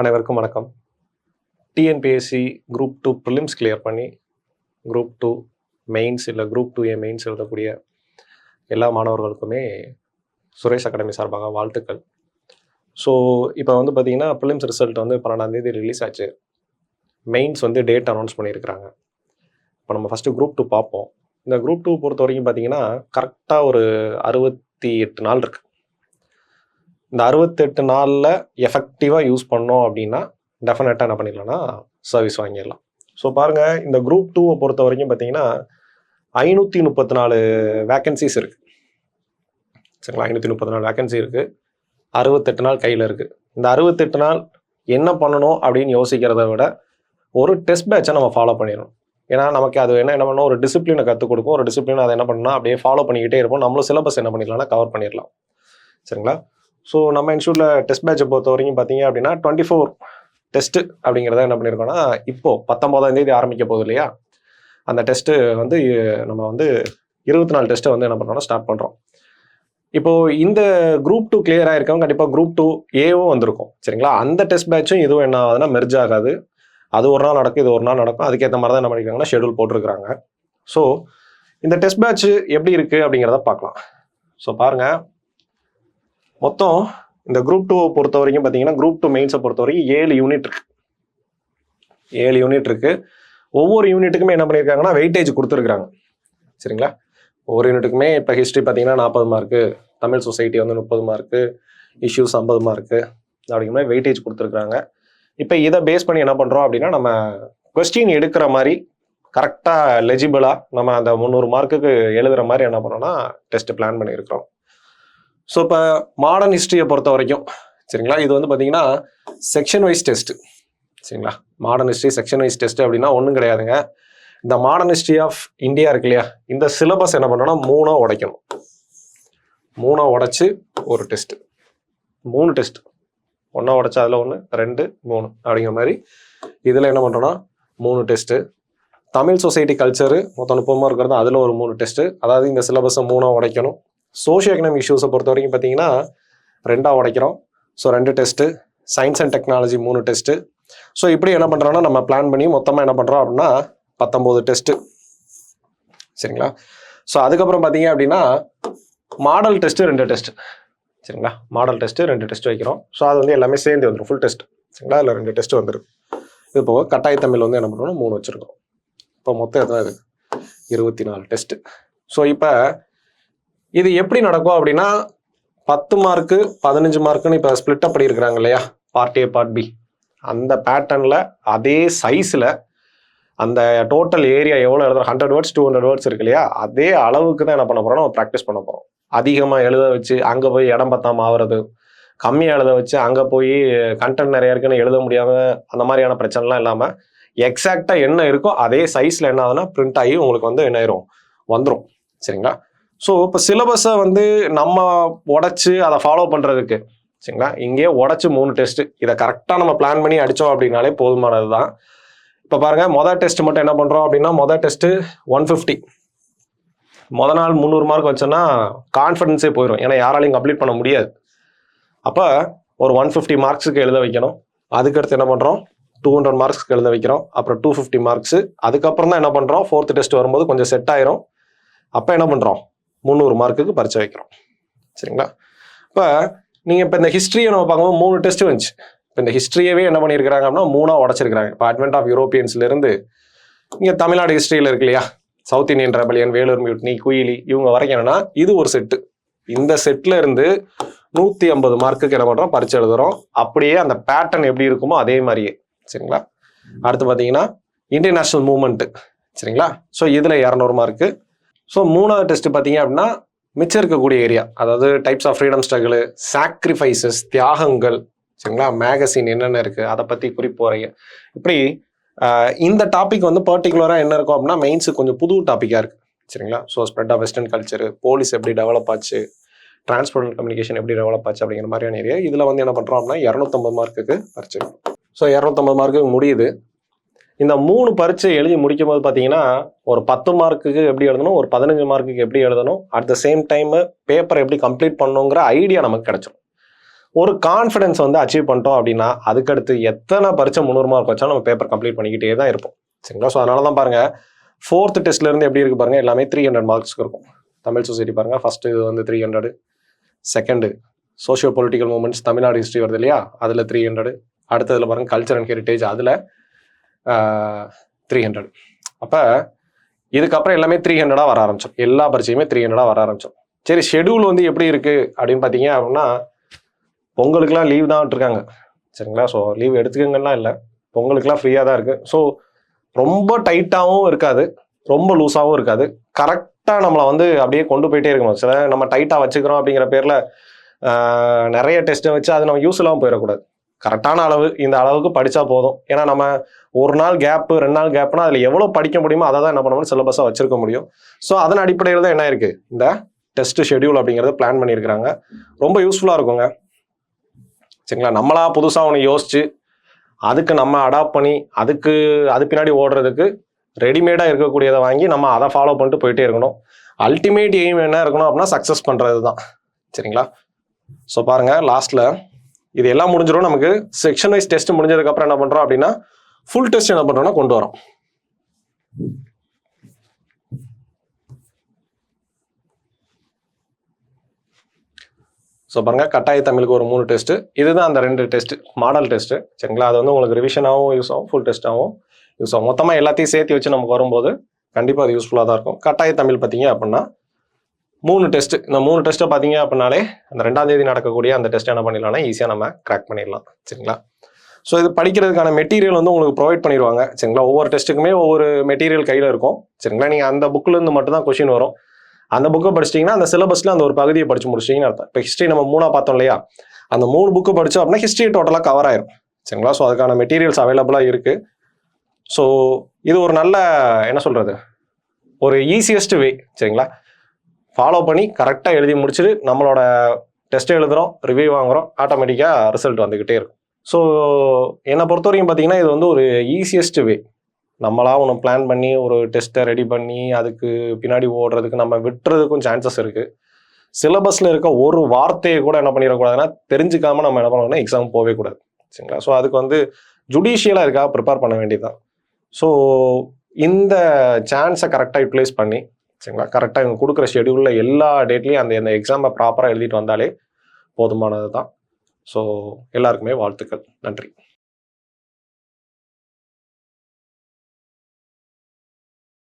அனைவருக்கும் வணக்கம். TNPSC group 2 prelims clear பண்ணி குரூப் 2 மெயின்ஸ் இல்லை குரூப் 2A மெயின்ஸ் எழுதக்கூடிய எல்லா மாணவர்களுக்குமே சுரேஷ் அகாடமி சார்பாக வாழ்த்துக்கள். ஸோ இப்போ வந்து பார்த்தீங்கன்னா ப்ரிலிம்ஸ் ரிசல்ட் வந்து 12ஆம் தேதி ரிலீஸ் ஆச்சு. மெயின்ஸ் வந்து டேட் அனௌன்ஸ் பண்ணியிருக்கிறாங்க. இப்போ நம்ம ஃபஸ்ட்டு குரூப் 2 பார்ப்போம். இந்த குரூப் 2 பொறுத்த வரைக்கும் பார்த்தீங்கன்னா கரெக்டாக ஒரு 68 நாள் இருக்குது. இந்த 68 நாளில் எஃபெக்டிவாக யூஸ் பண்ணோம் அப்படின்னா டெஃபினட்டாக என்ன பண்ணிடலாம்னா சர்வீஸ் வாங்கிடலாம். ஸோ பாருங்கள், இந்த குரூப் 2 பொறுத்த வரைக்கும் பார்த்தீங்கன்னா 534 வேக்கன்சிஸ் இருக்குது. சரிங்களா, 534 வேக்கன்சி இருக்குது. 68 நாள் கையில் இருக்குது. இந்த 68 நாள் என்ன பண்ணணும் அப்படின்னு யோசிக்கிறத விட ஒரு டெஸ்ட் பேட்சை நம்ம ஃபாலோ பண்ணிடணும். ஏன்னா நமக்கு அது என்ன பண்ணணும், ஒரு டிசிப்ளினை கற்றுக் கொடுக்கும். ஒரு டிசிப்ளினை அதை என்ன பண்ணணும் அப்படியே ஃபாலோ பண்ணிக்கிட்டே இருப்போம். நம்மளும் சிலபஸ் என்ன பண்ணிடலாம்னா கவர் பண்ணிடலாம். சரிங்களா. ஸோ நம்ம இன்ஸ்டியூட்டில் டெஸ்ட் பேட்சை பொறுத்த வரைக்கும் பார்த்தீங்க அப்படின்னா 24 டெஸ்ட்டு அப்படிங்கிறத என்ன பண்ணியிருக்கோம்னா இப்போது 19ஆம் தேதி ஆரம்பிக்க போகுது இல்லையா, அந்த டெஸ்ட்டு வந்து நம்ம வந்து 24 டெஸ்ட்டை வந்து என்ன பண்ணுறோம்னா ஸ்டார்ட் பண்ணுறோம். இப்போது இந்த குரூப் 2 கிளியர் ஆகிருக்கவங்க கண்டிப்பாக குரூப் 2Aவும் வந்திருக்கும். சரிங்களா, அந்த டெஸ்ட் பேட்சும் இதுவும் என்ன ஆகுதுன்னா மெர்ஜ் ஆகாது. அது ஒரு நாள் நடக்கும், இது ஒரு நாள் நடக்கும். அதுக்கேற்ற மாதிரி தான் என்ன பண்ணியிருக்காங்கன்னா ஷெடியூல் போட்டிருக்கிறாங்க. ஸோ இந்த டெஸ்ட் பேட்ச் எப்படி இருக்குது அப்படிங்கிறத பார்க்கலாம். ஸோ பாருங்கள், மொத்தம் இந்த குரூப் 2 பொறுத்த வரைக்கும் பார்த்தீங்கன்னா குரூப் 2 மெயின்ஸை பொறுத்த வரைக்கும் 7 யூனிட் இருக்குது. 7 யூனிட் இருக்குது. ஒவ்வொரு யூனிட்டுக்குமே என்ன பண்ணியிருக்காங்கன்னா வெயிட்டேஜ் கொடுத்துருக்குறாங்க. சரிங்களா, ஒவ்வொரு யூனிட்டுக்குமே இப்போ ஹிஸ்ட்ரி பார்த்தீங்கன்னா 40 மார்க்கு, தமிழ் சொசைட்டி வந்து 30 மார்க்கு, இஷ்யூஸ் 50 மார்க்கு அப்படிங்கிற மாதிரி வெயிட்டேஜ் கொடுத்துருக்குறாங்க. இப்போ இதை பேஸ் பண்ணி என்ன பண்ணுறோம் அப்படின்னா நம்ம கொஸ்டின் எடுக்கிற மாதிரி கரெக்டாக லெஜிபிளாக நம்ம அந்த 300 மார்க்குக்கு எழுதுகிற மாதிரி என்ன பண்ணோம்னா டெஸ்ட்டு பிளான் பண்ணியிருக்கிறோம். ஸோ இப்போ மாடர்ன் ஹிஸ்ட்ரியை பொறுத்த வரைக்கும் சரிங்களா, இது வந்து பார்த்தீங்கன்னா செக்ஷன் வைஸ் டெஸ்ட்டு. சரிங்களா, modern history section wise test அப்படின்னா ஒன்றும் கிடையாதுங்க. இந்த மாடர்ன் ஹிஸ்ட்ரி ஆஃப் இந்தியா இருக்கு இல்லையா, இந்த சிலபஸ் என்ன பண்ணோம்னா 3 உடைக்கணும். 3 உடைச்சு ஒரு டெஸ்ட்டு, 3 டெஸ்ட், 1 உடைச்சா அதில் 1 2 3 அப்படிங்கிற மாதிரி இதில் என்ன பண்ணுறோன்னா 3 டெஸ்ட்டு. தமிழ் சொசைட்டி கல்ச்சரு மொத்தம் 30 மார்க் இருக்கிறது, அதில் ஒரு 3 டெஸ்ட்டு. அதாவது இந்த சிலபஸை 3 உடைக்கணும். சோஷியோ எக்கனாமிக் இஷ்யூஸை பொறுத்த வரைக்கும் பார்த்தீங்கன்னா 2 உடைக்கிறோம். So 2 test. Science and technology 3 test. So இப்படி என்ன பண்ணுறோன்னா நம்ம பிளான் பண்ணி மொத்தமாக என்ன பண்ணுறோம் அப்படின்னா 19 டெஸ்ட்டு. சரிங்களா. ஸோ அதுக்கப்புறம் பார்த்தீங்க அப்படின்னா மாடல் டெஸ்ட்டு 2 டெஸ்ட்டு. சரிங்களா, மாடல் டெஸ்ட்டு 2 டெஸ்ட் வைக்கிறோம். ஸோ அது வந்து எல்லாமே சேர்ந்து வந்துடும், ஃபுல் டெஸ்ட். சரிங்களா, அதில் 2 டெஸ்ட்டு வந்துடும். இது போக கட்டாய தமிழ் வந்து என்ன பண்ணுறோம்னா 3 வச்சுருக்கோம். இப்போ மொத்தம் எத்தனை இது 24 டெஸ்ட்டு. ஸோ இப்போ இது எப்படி நடக்கும் அப்படின்னா 10 மார்க்கு 15 மார்க்குன்னு இப்போ ஸ்பிளிட் அப் பண்ணியிருக்கிறாங்க இல்லையா, பார்ட் A பார்ட் B. அந்த பேட்டர்னில் அதே சைஸில் அந்த டோட்டல் ஏரியா எவ்வளோ எழுதுறோம், 100 வேர்ட்ஸ் 200 வேர்ட்ஸ் இருக்கு இல்லையா, அதே அளவுக்கு தான் என்ன பண்ண போகிறோம் நம்ம ப்ராக்டிஸ் பண்ண போகிறோம். அதிகமாக எழுத வச்சு அங்கே போய் இடம் பத்தாமல் ஆகிறது, கம்மியாக எழுத வச்சு அங்கே போய் கண்டென்ட் நிறையா இருக்குன்னு எழுத முடியாமல் அந்த மாதிரியான பிரச்சனைலாம் இல்லாமல் எக்ஸாக்டாக என்ன இருக்கோ அதே சைஸில் என்ன ஆகுதுன்னா பிரிண்ட் ஆகி உங்களுக்கு வந்து என்ன ஆயிரும் வந்துடும். சரிங்களா. ஸோ இப்போ சிலபஸை வந்து நம்ம உடச்சி அதை ஃபாலோ பண்ணுறதுக்கு சரிங்களா, இங்கேயே உடச்சி 3 டெஸ்ட்டு, இதை கரெக்டாக நம்ம பிளான் பண்ணி அடித்தோம் அப்படின்னாலே போதுமானது தான். இப்போ பாருங்கள், மொதல் டெஸ்ட் மட்டும் என்ன பண்ணுறோம் அப்படின்னா மொதல் டெஸ்ட்டு 150. மொதல் நாள் 300 மார்க் வச்சோன்னா கான்ஃபிடன்ஸே போயிடும், ஏன்னா யாராலையும் கம்ப்ளீட் பண்ண முடியாது. அப்போ ஒரு 150 மார்க்ஸுக்கு எழுத வைக்கணும். அதுக்கடுத்து என்ன பண்ணுறோம் 200 மார்க்ஸ்க்கு எழுத வைக்கிறோம். அப்புறம் 250 மார்க்ஸு. அதுக்கப்புறம் தான் என்ன பண்ணுறோம் 4th டெஸ்ட் வரும்போது கொஞ்சம் செட் ஆயிரும். அப்போ என்ன பண்ணுறோம் 300 மார்க்குக்கு பரிச்சை வைக்கிறோம். சரிங்களா. இப்போ நீங்கள் இப்போ இந்த ஹிஸ்ட்ரியை நம்ம பார்க்கும்போது 3 டெஸ்ட்டு வந்துச்சு. இப்போ இந்த ஹிஸ்ட்ரியவே என்ன பண்ணியிருக்கிறாங்க அப்படின்னா 3 உடச்சிருக்கிறாங்க. இப்போ அட்வென்ட் ஆஃப் யூரோப்பியன்ஸ்லேருந்து இங்கே தமிழ்நாடு ஹிஸ்ட்ரியில் இருக்கு இல்லையா, south Indian rebellion, Vellore mutiny, Kuyili, இவங்க வரைக்கும் என்னன்னா இது ஒரு செட்டு. இந்த செட்டில் இருந்து 150 மார்க்குக்கு என்ன பண்ணுறோம் பரிச்சை எழுதுகிறோம். அப்படியே அந்த பேட்டர்ன் எப்படி இருக்குமோ அதே மாதிரியே. சரிங்களா. அடுத்து பார்த்தீங்கன்னா இன்டர்நேஷ்னல் மூவ்மெண்ட்டு. சரிங்களா. ஸோ இதில் 200 மார்க்கு. ஸோ 3வது டெஸ்ட் பார்த்தீங்க அப்படின்னா மிச்சம் இருக்கக்கூடிய ஏரியா, அதாவது types of freedom struggle, sacrifices, தியாகங்கள். சரிங்களா, மேகசின் என்னென்ன இருக்குது அதை பற்றி குறிப்போறைய. இப்படி இந்த டாபிக் வந்து பர்டிகுலராக என்ன இருக்கும் அப்படின்னா மெயின்ஸுக்கு கொஞ்சம் புது டாப்பிக்காக இருக்குது. சரிங்களா. So spread of western culture, police எப்படி டெவலப் ஆச்சு, டிரான்ஸ்போர்ட் கம்யூனிகேஷன் எப்படி டெவலப் ஆச்சு அப்படிங்கிற மாதிரியான ஏரியா. இதில் வந்து என்ன பண்ணுறோம் அப்படின்னா 250 மார்க்குக்கு பரிச்சை. ஸோ 250 மார்க்குக்கு முடியுது. இந்த 3 பரீட்சை எழுதி முடிக்கும் போது பார்த்தீங்கன்னா ஒரு 10 மார்க்குக்கு எப்படி எழுதணும், ஒரு 15 மார்க்குக்கு எப்படி எழுதணும், அட் த சேம் டைம் பேப்பரை எப்படி கம்ப்ளீட் பண்ணணுங்கிற ஐடியா நமக்கு கிடைச்சிடும். ஒரு கான்ஃபிடன்ஸ் வந்து அச்சீவ் பண்ணிட்டோம் அப்படின்னா அதுக்கடுத்து எத்தனை பரீட்சை 300 மார்க் வச்சாலும் நம்ம பேப்பர் கம்ப்ளீட் பண்ணிக்கிட்டே தான் இருப்போம். சரிங்களா? ஸோ அதனால தான் பாருங்க 4th டெஸ்ட்லேருந்து எப்படி இருக்கு பாருங்க, எல்லாமே 300 மார்க்ஸ்க்கு இருக்கும். தமிழ் சொசைட்டி பாருங்க, ஃபர்ஸ்ட் வந்து 300, second socio political moments Tamil Nadu history வருது இல்லையா, அதில் 300, அடுத்ததில் பாருங்க கல்ச்சர் அண்ட் ஹெரிட்டேஜ், அதில் 300. அப்போ இதுக்கப்புறம் எல்லாமே 300 வர ஆரம்பிச்சோம். எல்லா பரீட்சையுமே 300 வர ஆரம்பிச்சோம். சரி, ஷெடியூல் வந்து எப்படி இருக்கு அப்படின்னு பார்த்தீங்க அப்படின்னா, பொங்கலுக்குலாம் லீவ் தான் விட்டுருக்காங்க. சரிங்களா? ஸோ லீவ் எடுத்துக்கங்கலாம் இல்லை, பொங்கலுக்குலாம் ஃப்ரீயாக தான் இருக்குது. ஸோ ரொம்ப டைட்டாகவும் இருக்காது, ரொம்ப லூஸாகவும் இருக்காது. கரெக்டாக நம்மளை வந்து அப்படியே கொண்டு போயிட்டே இருக்கணும். சில நம்ம டைட்டாக வச்சுக்கிறோம் அப்படிங்கிற பேரில் நிறைய டெஸ்ட்டை வச்சு அது நம்ம யூஸ் இல்லாமல் போயிடக்கூடாது. கரெக்டான அளவு, இந்த அளவுக்கு படித்தா போதும். ஏன்னா நம்ம ஒரு நாள் கேப்பு 2 நாள் கேப்னா அதில் எவ்வளோ படிக்க முடியுமோ அதை தான் என்ன பண்ணணும், சிலபஸாக வச்சிருக்க முடியும். ஸோ அதன் அடிப்படையில் தான் என்ன இருக்குது, இந்த டெஸ்ட் ஷெடியூல் அப்படிங்கிறத பிளான் பண்ணியிருக்கிறாங்க. ரொம்ப யூஸ்ஃபுல்லாக இருக்குங்க. சரிங்களா? நம்மளா புதுசாக ஒன்று யோசிச்சு அதுக்கு நம்ம அடாப்ட் பண்ணி அது பின்னாடி ஓடுறதுக்கு ரெடிமேடாக இருக்கக்கூடியதை வாங்கி நம்ம அதை ஃபாலோ பண்ணிட்டு போயிட்டே இருக்கணும். அல்டிமேட் எய்ம் என்ன இருக்கணும் அப்படின்னா சக்ஸஸ் பண்ணுறது தான். சரிங்களா? ஸோ பாருங்கள், லாஸ்ட்டில் இது எல்லாம் முடிஞ்சிடும். நமக்கு செக்ஷன் வைஸ் டெஸ்ட் முடிஞ்சதுக்கப்புறம் என்ன பண்ணுறோம் அப்படின்னா ஃபுல் டெஸ்ட் என்ன பண்ணுறோம்னா கொண்டு வரோம். ஸோ பாருங்கள், கட்டாய தமிழுக்கு ஒரு 3 டெஸ்ட்டு, இதுதான் அந்த 2 டெஸ்ட்டு மாடல் டெஸ்ட்டு. சரிங்களா? அது வந்து உங்களுக்கு ரிவிஷனாகவும் யூஸ் ஆகும், ஃபுல் டெஸ்ட்டாகவும் யூஸ் ஆகும். மொத்தமாக எல்லாத்தையும் சேர்த்து வச்சு நமக்கு வரும்போது கண்டிப்பாக அது யூஸ்ஃபுல்லாக தான் இருக்கும். கட்டாய தமிழ் பார்த்தீங்க அப்படின்னா 3 டெஸ்ட்டு. இந்த 3 டெஸ்ட்டை பார்த்தீங்க அப்படின்னாலே அந்த 2ஆம் தேதி நடக்கக்கூடிய அந்த டெஸ்ட் என்ன பண்ணிடலாம்னா ஈஸியாக நம்ம கிராக் பண்ணிடலாம். சரிங்களா? ஸோ இது படிக்கிறதுக்கான மெட்டீரியல் வந்து உங்களுக்கு ப்ரொவைட் பண்ணிடுவாங்க. சரிங்களா? ஒவ்வொரு டெஸ்ட்டுக்குமே ஒவ்வொரு மெட்டீரியல் கையில் இருக்கும். சரிங்களா? நீங்கள் அந்த புக்கிலேருந்து மட்டும் தான் கொஷின் வரும். அந்த புக்கை படிச்சிட்டிங்கன்னா அந்த சிலபஸில் அந்த ஒரு பகுதியை படிச்சு முடிச்சிட்டிங்கன்னு அர்த்தம். இப்போ ஹிஸ்ட்ரி நம்ம 3 பார்த்தோம் இல்லையா, அந்த 3 புக்கு படித்தோம் அப்படின்னா ஹிஸ்ட்ரி டோட்டலாக கவர் ஆயிரும். சரிங்களா? ஸோ அதுக்கான மெட்டீரியல்ஸ் அவைலபிளாக இருக்குது. ஸோ இது ஒரு நல்ல என்ன சொல்கிறது, ஒரு ஈஸியஸ்ட் வே. சரிங்களா? ஃபாலோ பண்ணி கரெக்டாக எழுதி முடிச்சுட்டு நம்மளோட டெஸ்ட் எழுதுகிறோம், ரிவ்யூ வாங்குகிறோம், ஆட்டோமேட்டிக்காக ரிசல்ட் வந்துக்கிட்டே இருக்கும். ஸோ என்னை பொறுத்த வரைக்கும் பார்த்தீங்கன்னா இது வந்து ஒரு ஈஸியஸ்ட் வே. நம்மளாக ஒன்று பிளான் பண்ணி ஒரு டெஸ்ட்டை ரெடி பண்ணி அதுக்கு பின்னாடி ஓடுறதுக்கு நம்ம விட்டுறதுக்கும் சான்சஸ் இருக்குது. சிலபஸில் இருக்க ஒரு வார்த்தையை கூட என்ன பண்ணிடக்கூடாதுன்னா தெரிஞ்சுக்காமல் நம்ம என்ன பண்ணணும்னா எக்ஸாம் போகவே கூடாது. சரிங்களா? ஸோ அதுக்கு வந்து ஜுடிஷியலாக இருக்கா ப்ரிப்பேர் பண்ண வேண்டியதுதான். ஸோ இந்த சான்ஸை கரெக்டாக யூட்டிலைஸ் பண்ணி, சரிங்களா, கரெக்டாக இவங்க கொடுக்குற ஷெடியூலில் எல்லா டேட்லேயும் அந்த எக்ஸாமை ப்ராப்பராக எழுதிட்டு வந்தாலே போதுமானது தான். ஸோ எல்லாருக்குமே வாழ்த்துக்கள். நன்றி.